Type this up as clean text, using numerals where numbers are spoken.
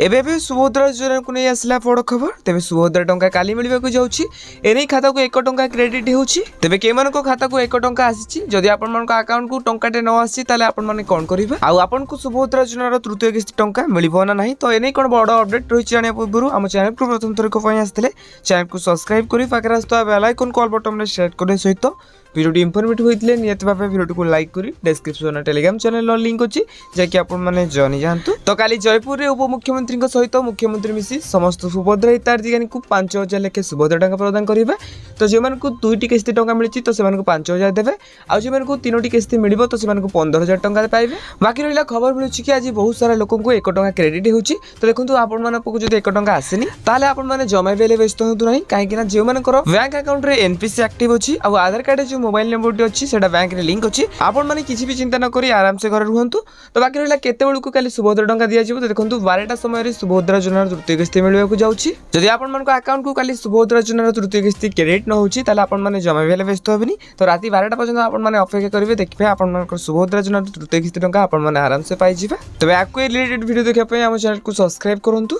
एबे भी सुभद्रा योजना को नहीं आसला बड़ खबर तेज सुभद्रा टंका काली मिलवाक जाऊँगी एने खाता को 1 टंका क्रेडिट होची तेज के खाता को 1 टंका आसी जदि आपण अकाउंट को टंकाटे न आसी ताले आपण माने कोन करिबा आ आपण को सुभद्रा योजना तृतीय किस्ती टंका मिलिबो ना नहीं तो एने कोन बड़ अपडेट रही जाने पूर्व आम चैनल को प्रथम थर को आसते चैनल को सब्सक्राइब करी पाखे आसता बेल आइकन कॉल बटन में सेट करने सहित वीडियो इनफॉर्मेटिव होइतले नियत भाबे वीडियो को लाइक करी डिस्क्रिप्शन टेलीग्राम चैनल लिंक अछि जाकि आपण माने जानि जानतु तो काली जयपुर रे उपमुख्यमंत्री सहित मुख्यमंत्री मिसी समस्त सुभद्रा हिताधिकारी को 5000 लेखे सुभद्रा टंका प्रदान करिवे तो जे को 2टी किस्ती टंका मिलछि तो से 5000 देबे आ जे को 3टी किस्ती मिलिबो तो से 15000 टंका पाइबे बाकी रहिला खबर मिलछि कि आज बहुत सारा लोकन को 1 टंका क्रेडिट होछि तो देखंतु आपण माने को जदि 1 टंका आसेनी ताले आपण माने जमा बेले व्यस्त होतु नाही काहे कि ना जे मानकर बैंक अकाउंट रे एनपीसी एक्टिव अछि आ आधार कार्ड जो मोबाइल नंबर अच्छी से बैंक रे लिंक अच्छी आपण माने किसी भी चिंता न करी आराम से घर रुहंतु तो बाकी रहिला केते बेलू काली सुभद्रा टंका दिया जिवो तो देखंतु 12टा समय रे सुभद्रा योजना तृतीय किस्ती मिलवा को जाउची जदि आपण मानको अकाउंट को काली सुभद्रा योजना तृतीय किस्ती क्रेडिट न होची ताले आपण माने जमा बेले व्यस्त होबनी तो राती 12टा पर्यंत आपण माने अपेक्षा करिवे देखबे आपण मानको सुभद्रा योजना तृतीय किस्ती टंका आपण माने आराम से पाई जिबे तबे आकु रिलेटेड वीडियो देखा पय हम चैनल को सब्सक्राइब करंतु।